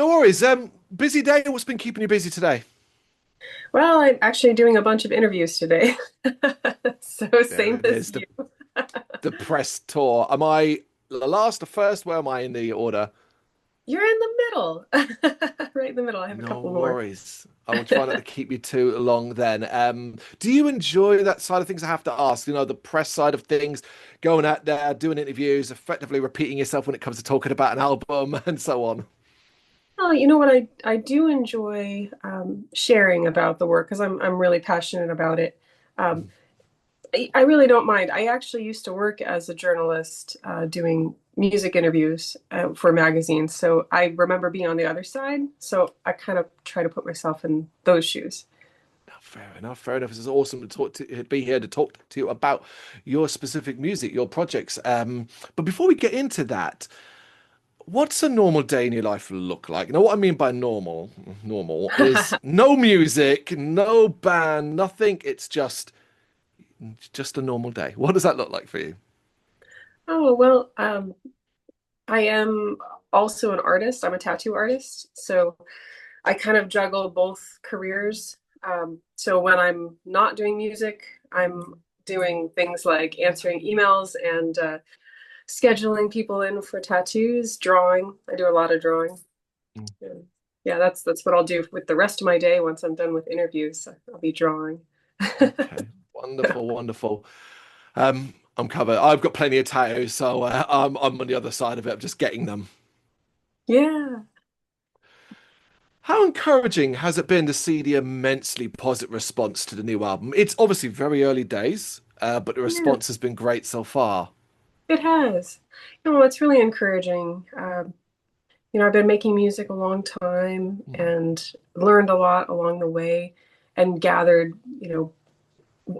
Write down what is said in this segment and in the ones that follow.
No worries. Busy day. What's been keeping you busy today? Well, I'm actually doing a bunch of interviews today. So There same it as is. you. The press tour. Am I the last, the first? Where am I in the order? You're in the middle. Right in the middle. I have a No couple more. worries. I will try not to keep you too long then. Do you enjoy that side of things? I have to ask, the press side of things, going out there, doing interviews, effectively repeating yourself when it comes to talking about an album and so on. Oh, you know what? I do enjoy sharing about the work because I'm really passionate about it. Um, I really don't mind. I actually used to work as a journalist doing music interviews for magazines, so I remember being on the other side. So I kind of try to put myself in those shoes. Fair enough. Fair enough. It's awesome to be here to talk to you about your specific music, your projects. But before we get into that, what's a normal day in your life look like? You know what I mean by normal is no music, no band, nothing. It's just a normal day. What does that look like for you? Oh, well, I am also an artist. I'm a tattoo artist. So I kind of juggle both careers. So when I'm not doing music, I'm doing things like answering emails and scheduling people in for tattoos, drawing. I do a lot of drawing. Mm. Yeah, yeah, that's what I'll do with the rest of my day once I'm done with interviews. I'll be drawing. Okay. Wonderful, wonderful. I'm covered. I've got plenty of tattoos, so I'm on the other side of it. I'm just getting them. Yeah, How encouraging has it been to see the immensely positive response to the new album? It's obviously very early days, but the yeah. response has been great so far. It has. It's really encouraging. I've been making music a long time Mm, and learned a lot along the way and gathered,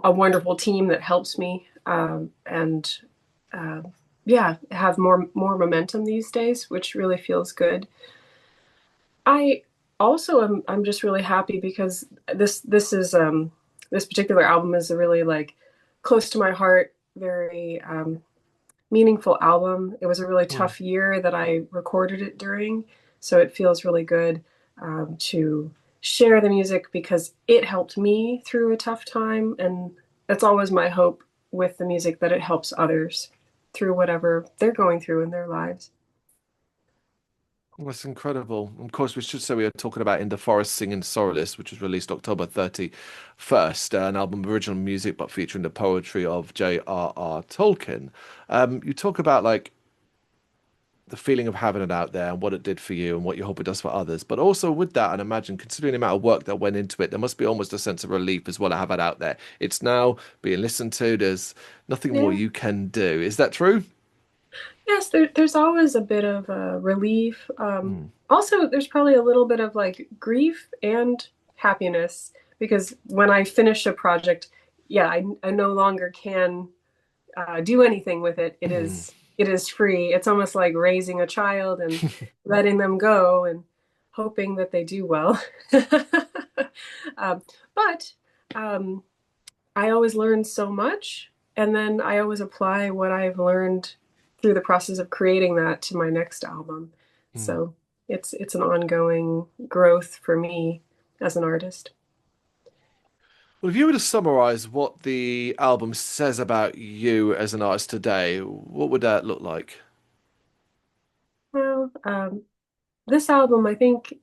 a wonderful team that helps me and uh, yeah, have more momentum these days, which really feels good. I also I'm just really happy because this particular album is a really like close to my heart, very meaningful album. It was a really mm. tough year that I recorded it during, so it feels really good to share the music because it helped me through a tough time, and that's always my hope with the music that it helps others through whatever they're going through in their lives. That's incredible. Of course, we should say we are talking about In the Forest Singing Sorrowless, which was released October 31st, an album of original music but featuring the poetry of J.R.R. Tolkien. You talk about like the feeling of having it out there and what it did for you and what you hope it does for others. But also with that, and imagine considering the amount of work that went into it, there must be almost a sense of relief as well to have it out there. It's now being listened to. There's nothing more Yeah. you can do. Is that true? Yes, there's always a bit of relief. Mm, Also, there's probably a little bit of like grief and happiness because when I finish a project, yeah, I no longer can do anything with it. It mm. is free. It's almost like raising a child and letting them go and hoping that they do well. um, but um, I always learn so much, and then I always apply what I've learned through the process of creating that to my next album. Mm. So it's an ongoing growth for me as an artist. Well, if you were to summarize what the album says about you as an artist today, what would that look like? Well, this album, I think,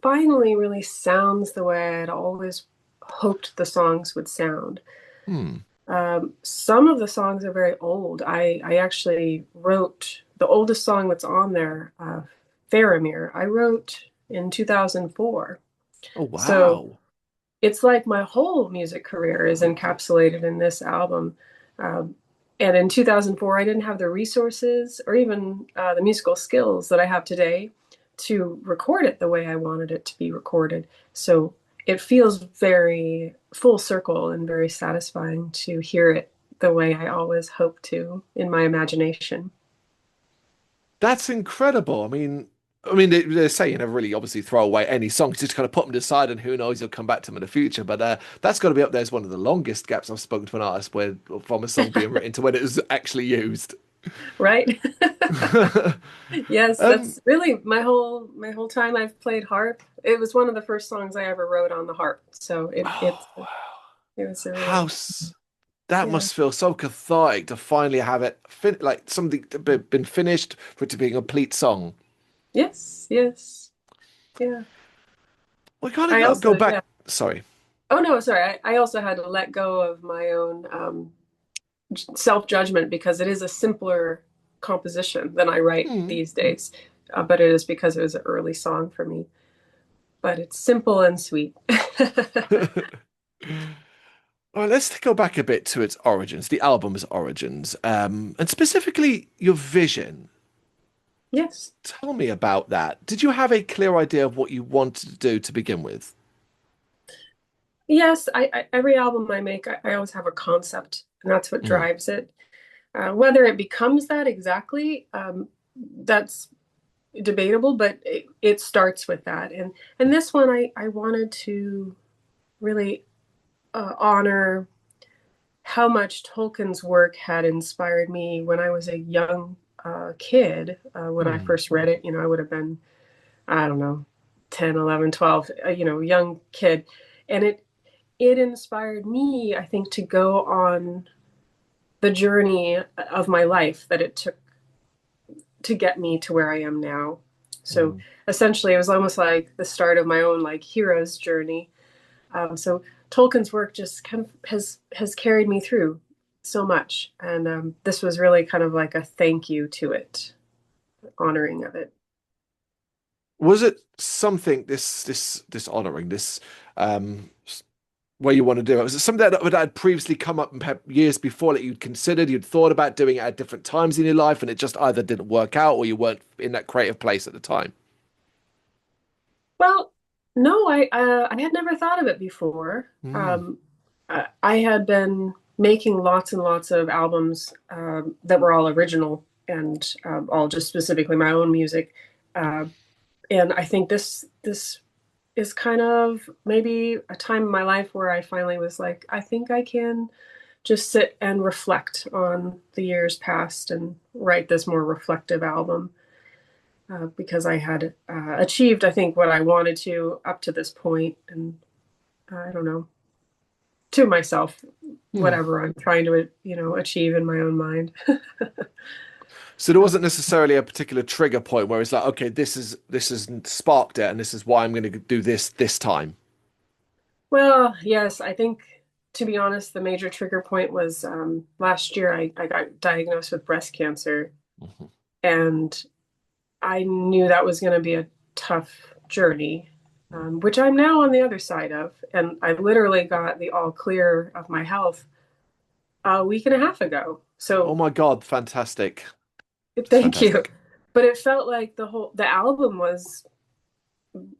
finally really sounds the way I'd always hoped the songs would sound. Hmm. Some of the songs are very old. I actually wrote the oldest song that's on there, Faramir. I wrote in 2004. Oh, So wow. it's like my whole music career is encapsulated in this album. Um, and in 2004, I didn't have the resources or even the musical skills that I have today to record it the way I wanted it to be recorded. So it feels very full circle and very satisfying to hear it the way I always hope to in my imagination. That's incredible. I mean, they say you never really obviously throw away any songs, just kind of put them aside, and who knows, you'll come back to them in the future. But that's got to be up there as one of the longest gaps I've spoken to an artist where from a song being written to when it was actually used. Right? Yes, Um, that's really my whole time I've played harp. It was one of the first songs I ever wrote on the harp. So it was a really House. That yeah. must feel so cathartic to finally have it like something been finished for it to be a complete song. Yes, yes. Yeah. We kind of I go also back. yeah. Sorry. Oh no, sorry. I also had to let go of my own self-judgment because it is a simpler composition than I write Hmm. these days. But it is because it was an early song for me. But it's simple and sweet. Well, let's go back a bit to its origins, the album's origins, and specifically your vision. Yes. Tell me about that. Did you have a clear idea of what you wanted to do to begin with? Yes, every album I make, I always have a concept, and that's what Mm, drives it. Whether it becomes that exactly, that's debatable, but it starts with that. And this one, I wanted to really honor how much Tolkien's work had inspired me when I was a young kid. When I mm. first read it, I would have been, I don't know, 10, 11, 12, young kid. And it inspired me, I think, to go on the journey of my life that it took to get me to where I am now. So Mm. essentially, it was almost like the start of my own like hero's journey. So Tolkien's work just kind of has carried me through so much, and this was really kind of like a thank you to it, honoring of it. Was it something this honoring this where you want to do it? Was it something that had previously come up years before that you'd considered, you'd thought about doing it at different times in your life, and it just either didn't work out or you weren't in that creative place at the time? Well, no, I had never thought of it before. Mm, I had been making lots and lots of albums that were all original and all just specifically my own music. Uh, and I think this is kind of maybe a time in my life where I finally was like, I think I can just sit and reflect on the years past and write this more reflective album because I had achieved, I think, what I wanted to up to this point, and I don't know, to myself, mm. whatever I'm trying to, achieve in my own mind. So there wasn't necessarily a particular trigger point where it's like, okay, this is sparked it, and this is why I'm going to do this time. Well, yes, I think to be honest, the major trigger point was last year I got diagnosed with breast cancer, Mhm. and I knew that was going to be a tough journey, which I'm now on the other side of. And I literally got the all clear of my health a week and a half ago. Oh So my God, fantastic. That's thank you. fantastic. But it felt like the album was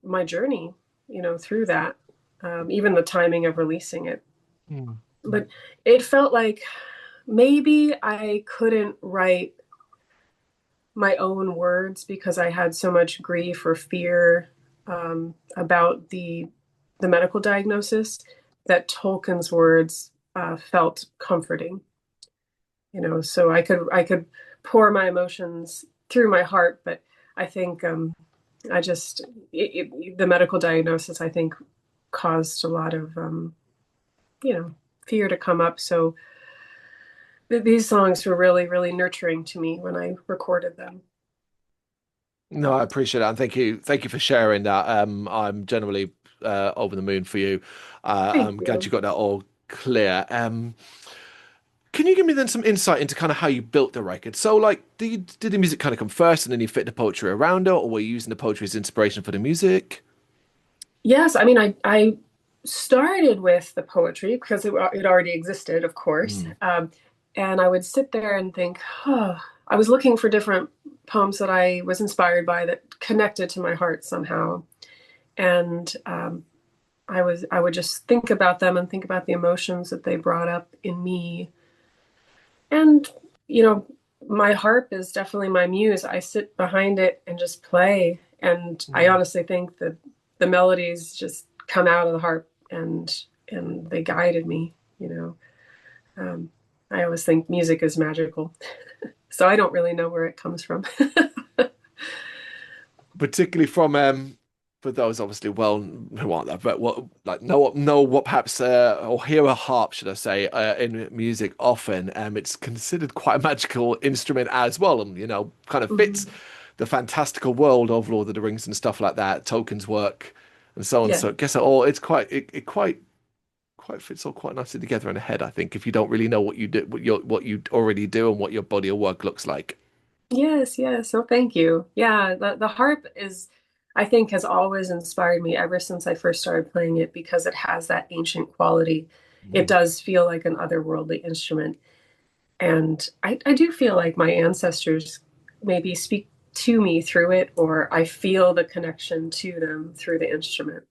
my journey, through that. Even the timing of releasing it. Mm. But it felt like maybe I couldn't write my own words because I had so much grief or fear about the medical diagnosis that Tolkien's words felt comforting. So I could pour my emotions through my heart, but I think I just the medical diagnosis I think caused a lot of fear to come up. So these songs were really really nurturing to me when I recorded them. No, I appreciate that, and thank you for sharing that. I'm generally over the moon for you. Thank I'm glad you you. got that all clear. Can you give me then some insight into kind of how you built the record? So, like, did the music kind of come first, and then you fit the poetry around it, or were you using the poetry as inspiration for the music? Yes, I mean, I started with the poetry because it already existed, of course. Mm, And I would sit there and think, oh, I was looking for different poems that I was inspired by that connected to my heart somehow. And I would just think about them and think about the emotions that they brought up in me. And, you know, my harp is definitely my muse. I sit behind it and just play. And I mm. honestly think that the melodies just come out of the harp and they guided me, you know. I always think music is magical. So I don't really know where it comes from. Particularly from for those obviously well who aren't that, but what like know what perhaps or hear a harp, should I say, in music often. It's considered quite a magical instrument as well, and kind of fits Mhm. the fantastical world of Lord of the Rings and stuff like that, Tolkien's work and so on. Yeah. So I guess it all it's quite it quite fits all quite nicely together in a head, I think, if you don't really know what you do, what you already do, and what your body of work looks like. Yes, yes. Oh, thank you. Yeah, the harp is, I think, has always inspired me ever since I first started playing it because it has that ancient quality. It Mm. does feel like an otherworldly instrument. And I do feel like my ancestors maybe speak to me through it, or I feel the connection to them through the instrument.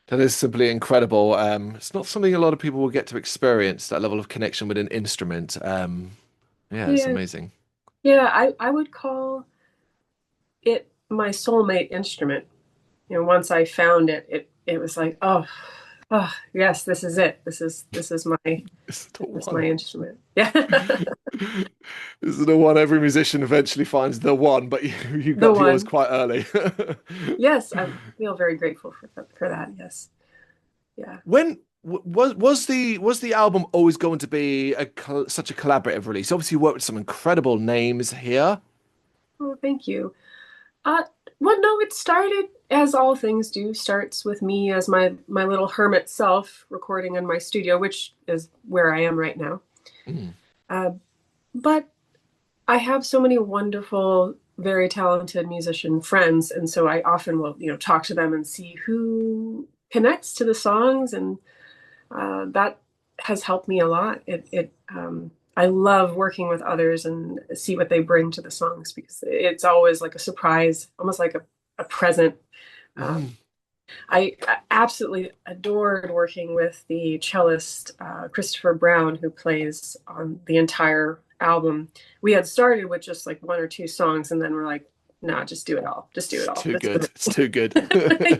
That is simply incredible. It's not something a lot of people will get to experience, that level of connection with an instrument. Yeah, it's Yeah, amazing. yeah, I would call it my soulmate instrument. Once I found it, it was like, oh, yes, this is it. It's the This is my one. instrument. Yeah. This is the one every musician eventually finds the one, but you The got to yours one. quite early. Yes, I feel very grateful for that. Yes. Yeah. When was the album always going to be such a collaborative release? Obviously, you worked with some incredible names here. Oh, thank you. Uh, well, no, it started as all things do, starts with me as my little hermit self recording in my studio, which is where I am right now. Mm. Uh, but I have so many wonderful, very talented musician friends, and so I often will, talk to them and see who connects to the songs, and that has helped me a lot. I love working with others and see what they bring to the songs because it's always like a surprise, almost like a present. Um, Mm. I absolutely adored working with the cellist Christopher Brown, who plays on the entire album. We had started with just like one or two songs, and then we're like, "Nah, just do it all. Just do it It's all. too That's good. It's too good.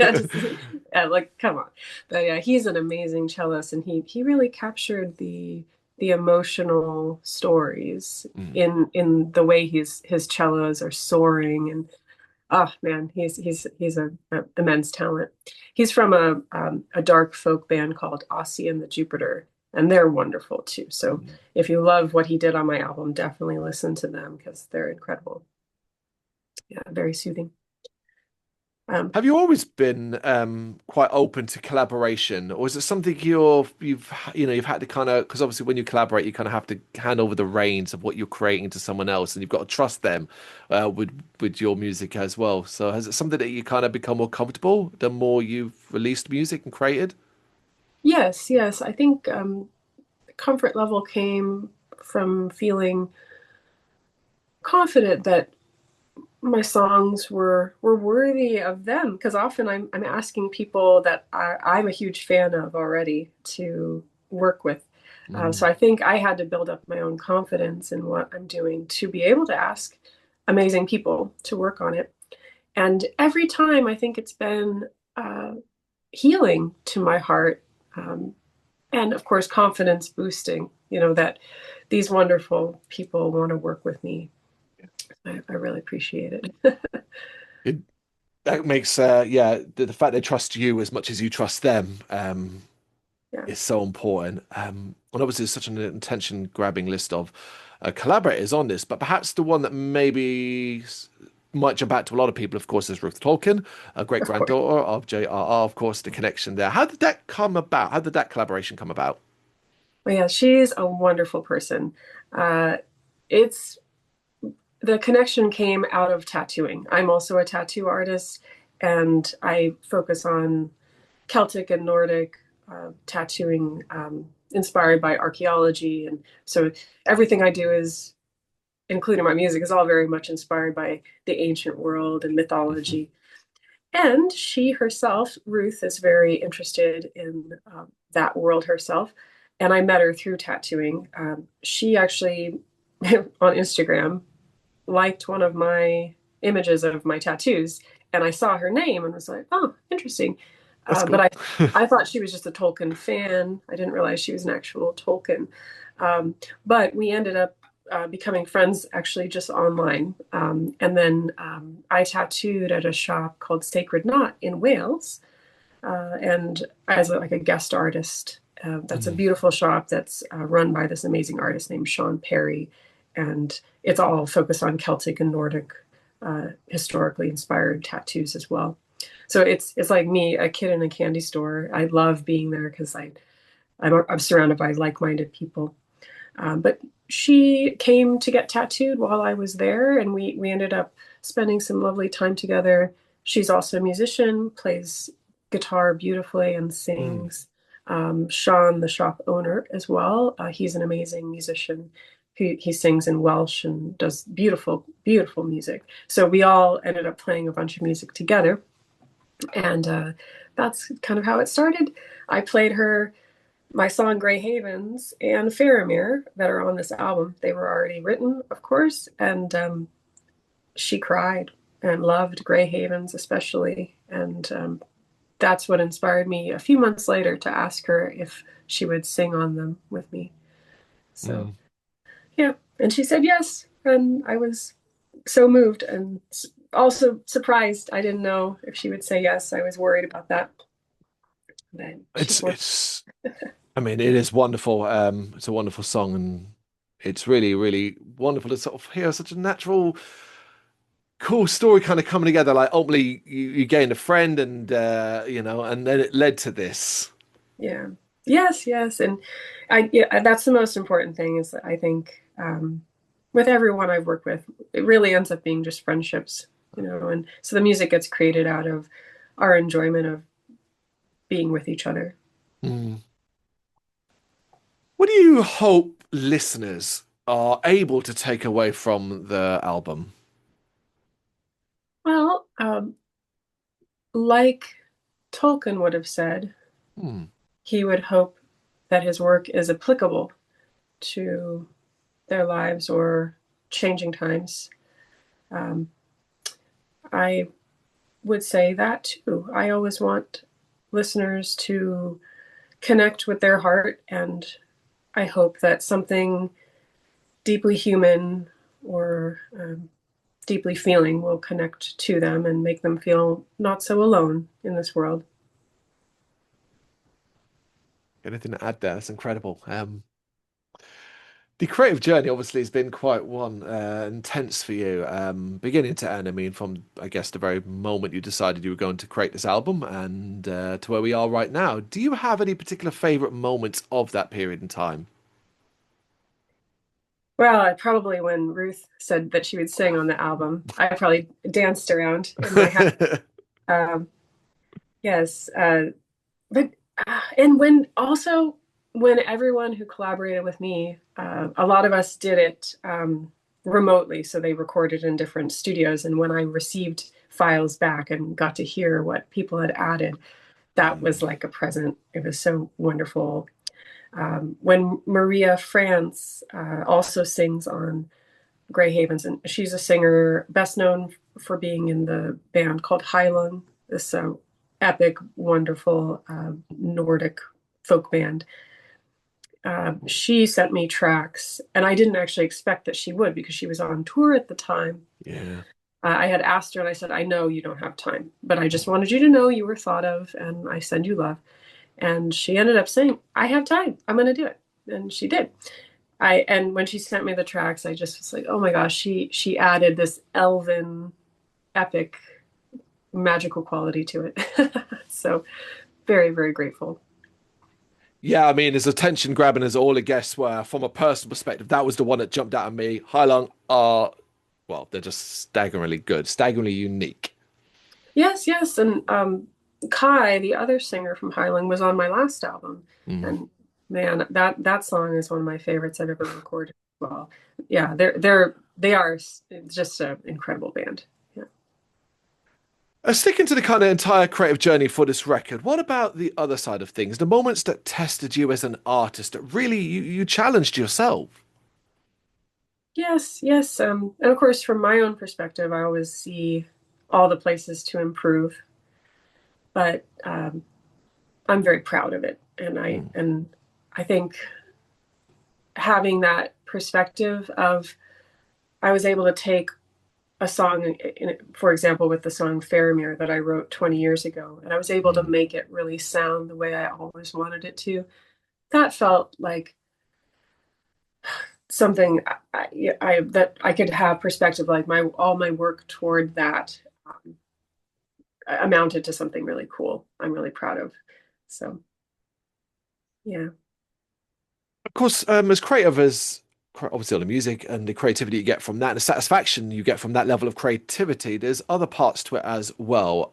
yeah, just yeah, like come on." But yeah, he's an amazing cellist, and he really captured the emotional stories Mm. in the way his cellos are soaring and oh man, he's a immense talent. He's from a dark folk band called Ossie and the Jupiter, and they're wonderful too. So Mm. if you love what he did on my album, definitely listen to them because they're incredible. Yeah, very soothing. Um, Have you always been quite open to collaboration, or is it something you've had to kind of because obviously when you collaborate, you kind of have to hand over the reins of what you're creating to someone else, and you've got to trust them with your music as well. So has it something that you kind of become more comfortable the more you've released music and created? yes, yes, I think the comfort level came from feeling confident that my songs were worthy of them because often I'm asking people that I'm a huge fan of already to work with. So Mm. I think I had to build up my own confidence in what I'm doing to be able to ask amazing people to work on it. And every time I think it's been uh, healing to my heart, and of course confidence boosting. That these wonderful people want to work with me. I really appreciate it. It, that makes yeah the fact they trust you as much as you trust them Yeah, is so important. And obviously, there's such an attention grabbing list of collaborators on this, but perhaps the one that maybe might jump out to a lot of people, of course, is Ruth Tolkien, a great of course. granddaughter of J.R.R. Of course, the connection there. How did that come about? How did that collaboration come about? But yeah, she's a wonderful person. It's the connection came out of tattooing. I'm also a tattoo artist, and I focus on Celtic and Nordic tattooing, inspired by archaeology. And so everything I do is, including my music, is all very much inspired by the ancient world and Mhm. mythology. And she herself, Ruth, is very interested in that world herself. And I met her through tattooing. She actually, on Instagram, liked one of my images of my tattoos. And I saw her name and was like, oh, interesting. That's But cool. I thought she was just a Tolkien fan. I didn't realize she was an actual Tolkien. But we ended up becoming friends actually just online. And then I tattooed at a shop called Sacred Knot in Wales, and as like a guest artist. That's a Mm, beautiful shop that's run by this amazing artist named Sean Perry, and it's all focused on Celtic and Nordic, historically inspired tattoos as well. So it's like me, a kid in a candy store. I love being there because I'm surrounded by like-minded people. But she came to get tattooed while I was there, and we ended up spending some lovely time together. She's also a musician, plays guitar beautifully, and mm, sings. Sean, the shop owner, as well. He's an amazing musician. He sings in Welsh and does beautiful, beautiful music. So we all ended up playing a bunch of music together, and that's kind of how it started. I played her my song Grey Havens and Faramir that are on this album. They were already written, of course, and she cried and loved Grey Havens especially. And that's what inspired me a few months later to ask her if she would sing on them with me. So, mm. yeah. And she said yes. And I was so moved and also surprised. I didn't know if she would say yes. I was worried about that. But she told It's I mean, it is wonderful. It's a wonderful song, and it's really, really wonderful to sort of hear such a natural, cool story kind of coming together. Like ultimately, you gained a friend, and and then it led to this. Yeah. Yes, yes. And yeah, that's the most important thing is that I think with everyone I've worked with, it really ends up being just friendships, and so the music gets created out of our enjoyment of being with each other. Mm. What do you hope listeners are able to take away from the album? Well, like Tolkien would have said, Hmm. he would hope that his work is applicable to their lives or changing times. Um, I would say that too. I always want listeners to connect with their heart, and I hope that something deeply human or deeply feeling will connect to them and make them feel not so alone in this world. Anything to add there? That's incredible. The creative journey obviously has been quite one intense for you, beginning to end. I mean, from I guess the very moment you decided you were going to create this album and to where we are right now. Do you have any particular favorite moments of that period in time? Well, I probably when Ruth said that she would sing on the album, I probably danced around in my house. Um, yes, but and when everyone who collaborated with me, a lot of us did it remotely, so they recorded in different studios. And when I received files back and got to hear what people had added, that was Mm. like a present. It was so wonderful. When Maria France also sings on Grey Havens, and she's a singer best known for being in the band called Heilung, this epic, wonderful Nordic folk band. She sent me tracks, and I didn't actually expect that she would because she was on tour at the time. Yeah. I had asked her, and I said, I know you don't have time, but I just wanted you to know you were thought of, and I send you love. And she ended up saying, I have time. I'm going to do it. And she did. And when she sent me the tracks, I just was like, oh my gosh, she added this elven epic magical quality to it. So very, very grateful. Yeah, I mean, as attention grabbing as all the guests were, from a personal perspective, that was the one that jumped out at me. Hailung are, well, they're just staggeringly good, staggeringly unique. Yes, yes. And Kai, the other singer from Highland, was on my last album. Mm. And man, that song is one of my favorites I've ever recorded. Well, yeah, they are just an incredible band. Yeah. Sticking to the kind of entire creative journey for this record, what about the other side of things? The moments that tested you as an artist, that really you challenged yourself. Yes, yes. And of course, from my own perspective, I always see all the places to improve, but I'm very proud of it, and I Mm. and I think having that perspective of I was able to take a song, for example, with the song Faramir that I wrote 20 years ago, and I was able to Mm. make it really sound the way I always wanted it to. That felt like something that I could have perspective, like my all my work toward that amounted to something really cool. I'm really proud of. So yeah. Of course, as creative as obviously all the music and the creativity you get from that, and the satisfaction you get from that level of creativity, there's other parts to it as well.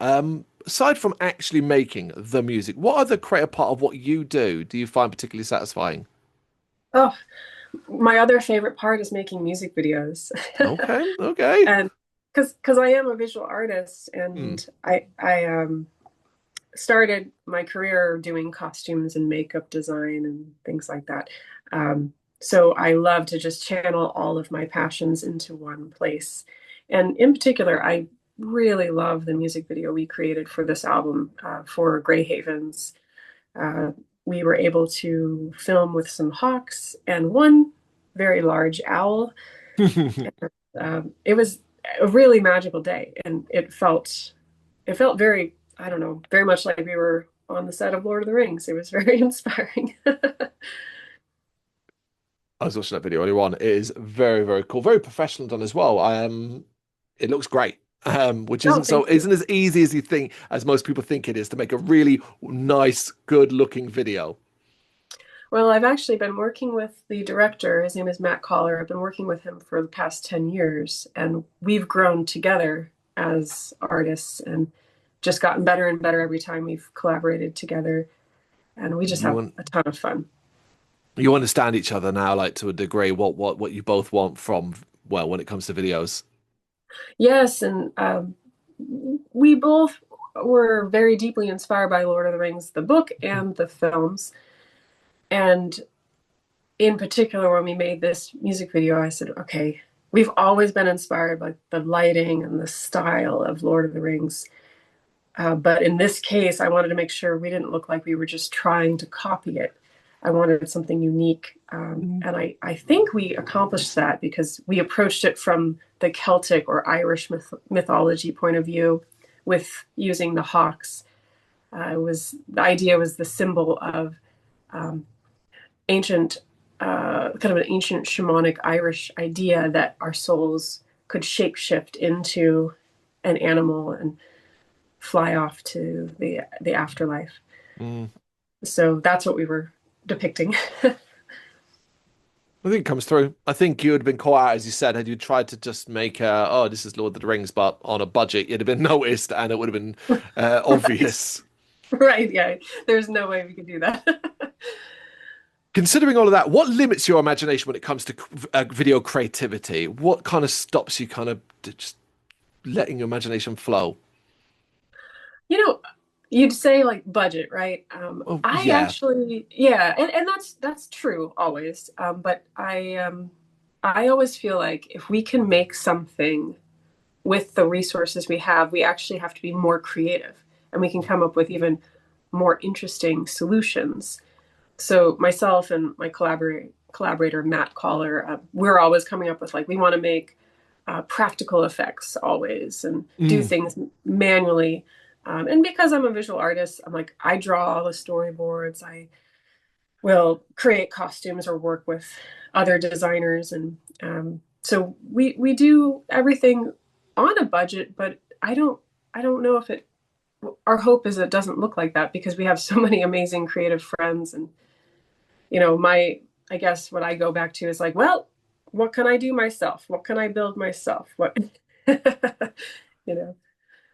Aside from actually making the music, what other creative part of what you do you find particularly satisfying? Oh, my other favorite part is making music videos. Okay, okay. And because I am a visual artist, Hmm. and I started my career doing costumes and makeup design and things like that. So I love to just channel all of my passions into one place. And in particular, I really love the music video we created for this album for Grey Havens. Uh, we were able to film with some hawks and one very large owl. It was a really magical day, and it felt very, I don't know, very much like we were on the set of Lord of the Rings. It was very inspiring. I was watching that video earlier on. It is very, very cool, very professional done as well. It looks great. Which Oh, thank you. isn't as easy as you think, as most people think it is to make a really nice, good looking video. Well, I've actually been working with the director. His name is Matt Collar. I've been working with him for the past 10 years, and we've grown together as artists and just gotten better and better every time we've collaborated together. And we just You have want a ton of fun. you understand each other now, like to a degree, what you both want from, well, when it comes to videos. Yes, and we both were very deeply inspired by Lord of the Rings, the book and the films. And in particular, when we made this music video, I said, okay, we've always been inspired by the lighting and the style of Lord of the Rings. But in this case, I wanted to make sure we didn't look like we were just trying to copy it. I wanted something unique. And I think we accomplished that because we approached it from the Celtic or Irish mythology point of view with using the hawks. The idea was the symbol of um, ancient, kind of an ancient shamanic Irish idea that our souls could shapeshift into an animal and fly off to the afterlife. Mm. So that's what we were depicting. I think it comes through. I think you would have been caught out, as you said, had you tried to just make oh, this is Lord of the Rings, but on a budget, you'd have been noticed and it would have been Right. obvious. Right. Yeah. There's no way we could do that. Considering all of that, what limits your imagination when it comes to video creativity? What kind of stops you kind of just letting your imagination flow? you know, you'd say like budget, right? Oh, I yeah. actually, yeah, and that's true always. But I always feel like if we can make something with the resources we have, we actually have to be more creative, and we can come up with even more interesting solutions. So myself and my collaborator Matt Collar, we're always coming up with like we want to make practical effects always and do Mm. things manually. And because I'm a visual artist, I'm like I draw all the storyboards. I will create costumes or work with other designers, and so we do everything on a budget. But I don't know if it. Our hope is it doesn't look like that because we have so many amazing creative friends, and my I guess what I go back to is like, well, what can I do myself? What can I build myself? What you know?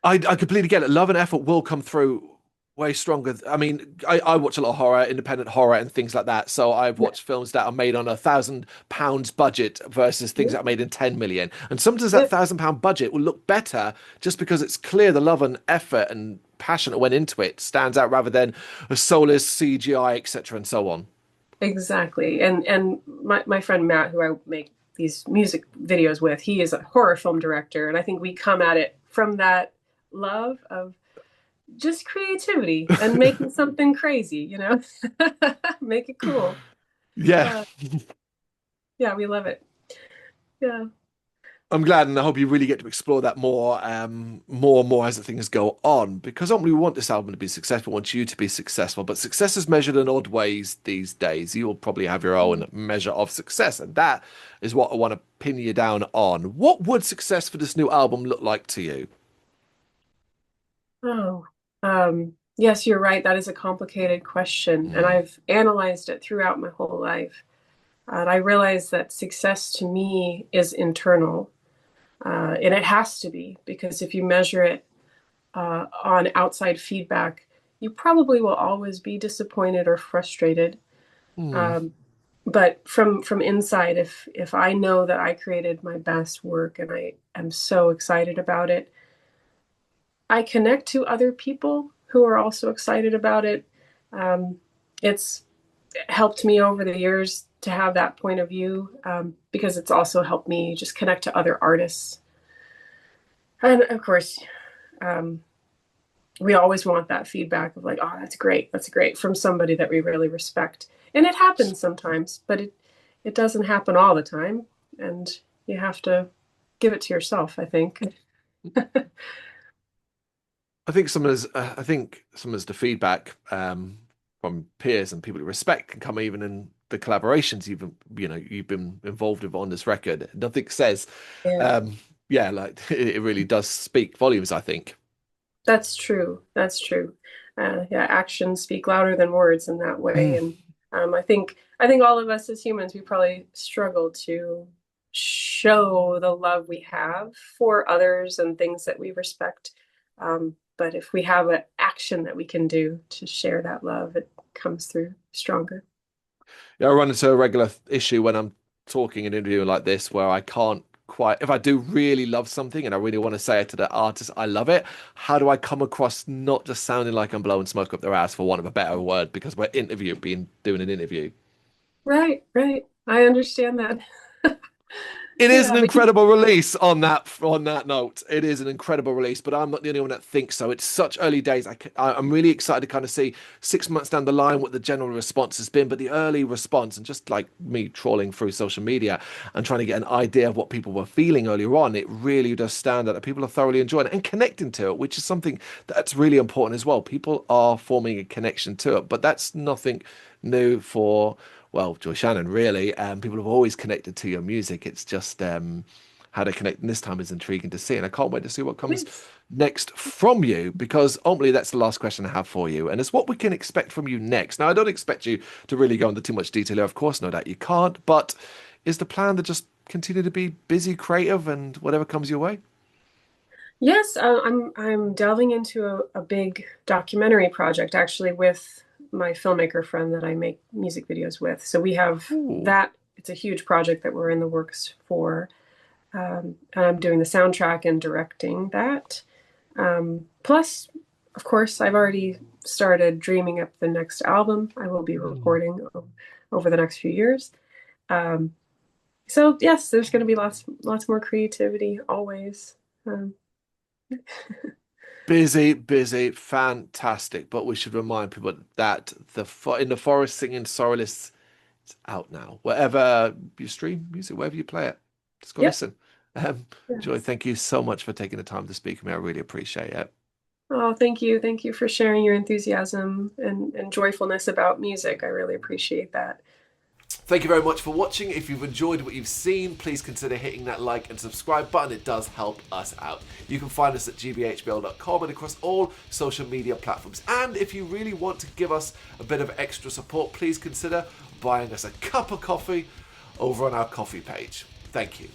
I completely get it. Love and effort will come through way stronger. I mean, I watch a lot of horror, independent horror, and things like that. So I've Yeah, watched films that are made on £1,000 budget versus things yeah, that are made in 10 million. And sometimes that yeah, £1,000 budget will look better just because it's clear the love and effort and passion that went into it stands out rather than a soulless CGI, etc., and so on. exactly. And my friend Matt, who I make these music videos with, he is a horror film director, and I think we come at it from that love of just creativity and making something crazy, make it cool. Yeah. Uh, Yeah, we love it. Yeah. I'm glad, and I hope you really get to explore that more, more and more as the things go on. Because ultimately, we want this album to be successful, we want you to be successful. But success is measured in odd ways these days. You will probably have your own measure of success, and that is what I want to pin you down on. What would success for this new album look like to you? Oh, yes, you're right. That is a complicated question, and Mm, I've analyzed it throughout my whole life. And I realize that success to me is internal, and it has to be because if you measure it on outside feedback, you probably will always be disappointed or frustrated. mm, Um, but from inside, if I know that I created my best work and I am so excited about it, I connect to other people who are also excited about it. It's helped me over the years to have that point of view because it's also helped me just connect to other artists. And of course, um, we always want that feedback of like, oh, that's great from somebody that we really respect. And it happens sometimes, but it doesn't happen all the time. And you have to give it to yourself, I think. I think some of the feedback from peers and people you respect can come even in the collaborations you've been involved with on this record. Nothing says, Yeah. um, yeah, like it really does speak volumes, I think. That's true. That's true. Yeah, actions speak louder than words in that way. Mm. And I think all of us as humans, we probably struggle to show the love we have for others and things that we respect. But if we have an action that we can do to share that love, it comes through stronger. Yeah, I run into a regular issue when I'm talking and interviewing like this where I can't quite, if I do really love something and I really want to say it to the artist, I love it. How do I come across not just sounding like I'm blowing smoke up their ass for want of a better word because we're doing an interview? Right, right. I understand that. It is an Yeah, but you, incredible release on that note. It is an incredible release, but I'm not the only one that thinks so. It's such early days. I'm really excited to kind of see 6 months down the line what the general response has been. But the early response, and just like me trawling through social media and trying to get an idea of what people were feeling earlier on, it really does stand out that people are thoroughly enjoying it and connecting to it, which is something that's really important as well. People are forming a connection to it, but that's nothing new for well, Joy Shannon, really. People have always connected to your music. It's just how they connect this time is intriguing to see. And I can't wait to see what comes yes. next from you, because ultimately that's the last question I have for you. And it's what we can expect from you next. Now, I don't expect you to really go into too much detail here. Of course, no doubt you can't. But is the plan to just continue to be busy, creative, and whatever comes your way? Yes, I'm delving into a big documentary project actually with my filmmaker friend that I make music videos with. So we have Ooh. that. It's a huge project that we're in the works for, and I'm doing the soundtrack and directing that. Plus, of course, I've already started dreaming up the next album I will be Hmm. recording over the next few years. Um, so yes, there's going to be lots more creativity always. Um, Busy, busy, fantastic. But we should remind people that in the forest singing Sorrowless, it's out now. Wherever you stream music, wherever you play it, just go yep. listen. Um, Joy, Yes. thank you so much for taking the time to speak with me. I really appreciate it. Oh, thank you. Thank you for sharing your enthusiasm and joyfulness about music. I really appreciate that. Thank you very much for watching. If you've enjoyed what you've seen, please consider hitting that like and subscribe button. It does help us out. You can find us at gbhbl.com and across all social media platforms. And if you really want to give us a bit of extra support, please consider buying us a cup of coffee over on our coffee page. Thank you.